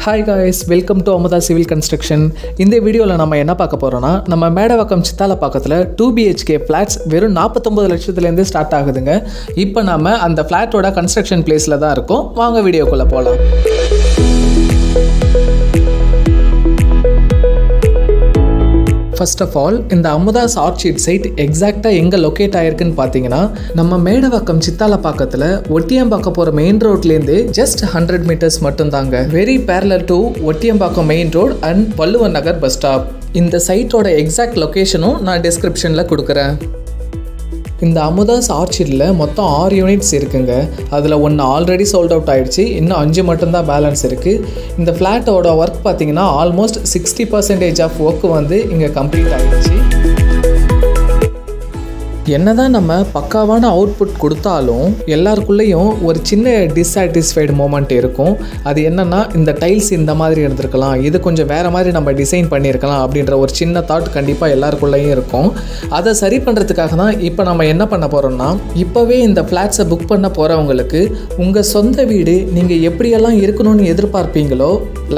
Hi guys, welcome to Amudha Civil Construction. இந்த வீடியோவில் நம்ம என்ன பார்க்க போகிறோம்னா நம்ம மேடவாக்கம் சித்தால பக்கத்தில் 2 BHK ஃப்ளாட்ஸ் வெறும் 49 லட்சத்துலேருந்து ஸ்டார்ட் ஆகுதுங்க. இப்போ நம்ம அந்த ஃப்ளாட்டோட கன்ஸ்ட்ரக்ஷன் பிளேஸில் தான் இருக்கோம். வாங்க வீடியோக்குள்ளே போகலாம். ஃபர்ஸ்ட் ஆஃப் ஆல் இந்த அமுதாஸ் ஆர்ச்சிட் சைட் எக்ஸாக்டாக எங்கே லொக்கேட் ஆகிருக்குன்னு பார்த்தீங்கன்னா நம்ம மேடவாக்கம் சித்தால பக்கத்தில் ஒட்டியம்பாக்கம் போகிற மெயின் ரோட்லேருந்து ஜஸ்ட் 100 மீட்டர்ஸ் மட்டும்தாங்க. Very parallel to Ottiyambakkam main road and Valluvar Nagar bus stop. இந்த சைட்டோட எக்ஸாக்ட் லொக்கேஷனும் நான் டிஸ்கிரிப்ஷனில் கொடுக்குறேன். இந்த அமுதாஸ் ஆர்ச்சிடில் மொத்தம் 6 யூனிட்ஸ் இருக்குங்க. அதில் ஒன்று ஆல்ரெடி சோல்ட் அவுட் ஆகிடுச்சு, இன்னும் 5 மட்டும்தான் பேலன்ஸ் இருக்குது. இந்த ஃப்ளாட்டோட ஒர்க் பார்த்தீங்கன்னா ஆல்மோஸ்ட் 60% ஆஃப் ஒர்க் வந்து இங்கே கம்ப்ளீட் ஆகிடுச்சு. என்னதான் நம்ம பக்காவான அவுட்புட் கொடுத்தாலும் எல்லாருக்குள்ளேயும் ஒரு சின்ன டிஸாட்டிஸ்ஃபைடு மூமெண்ட் இருக்கும். அது என்னென்னா இந்த டைல்ஸ் இந்த மாதிரி இருந்திருக்கலாம், இது கொஞ்சம் வேறு மாதிரி நம்ம டிசைன் பண்ணியிருக்கலாம் அப்படின்ற ஒரு சின்ன தாட் கண்டிப்பாக எல்லாருக்குள்ளேயும் இருக்கும். அதை சரி பண்ணுறதுக்காக தான் இப்போ நம்ம என்ன பண்ண போகிறோம்னா, இப்போவே இந்த ஃப்ளாட்ஸை புக் பண்ண போகிறவங்களுக்கு உங்கள் சொந்த வீடு நீங்கள் எப்படியெல்லாம் இருக்கணும்னு எதிர்பார்ப்பீங்களோ,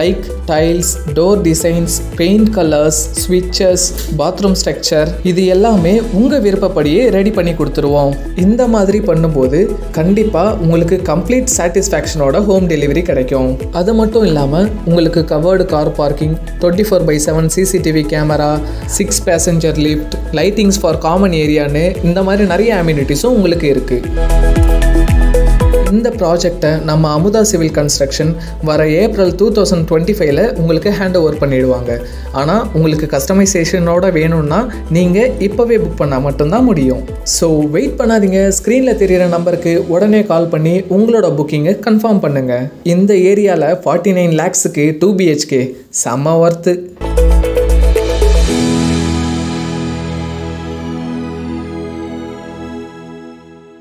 like tiles, door designs, paint colours, ஸ்விட்சஸ், பாத்ரூம் ஸ்ட்ரக்சர், இது எல்லாமே உங்கள் விருப்பப்படியே ரெடி பண்ணி கொடுத்துருவோம். இந்த மாதிரி பண்ணும்போது கண்டிப்பாக உங்களுக்கு கம்ப்ளீட் சாட்டிஸ்ஃபேக்ஷனோட ஹோம் டெலிவரி கிடைக்கும். அது மட்டும் இல்லாமல் உங்களுக்கு covered car parking, 24/7 CCTV camera, 6 passenger lift, lightings for common ஏரியான்னு இந்த மாதிரி நிறைய அம்யூனிட்டிஸும் உங்களுக்கு இருக்குது. இந்த ப்ராஜெக்டை நம்ம அமுதா சிவில் கன்ஸ்ட்ரக்ஷன் வர ஏப்ரல் 2025 உங்களுக்கு ஹேண்ட் ஓவர் பண்ணிடுவாங்க. ஆனால் உங்களுக்கு கஸ்டமைசேஷனோட வேணும்னா நீங்கள் இப்போவே புக் பண்ணால் மட்டும்தான் முடியும். ஸோ வெயிட் பண்ணாதீங்க, ஸ்க்ரீனில் தெரிகிற நம்பருக்கு உடனே கால் பண்ணி உங்களோட புக்கிங்கை கன்ஃபார்ம் பண்ணுங்கள். இந்த ஏரியாவில் 49 lakhsக்கு 2 BHK செம்ம ஒர்த்து.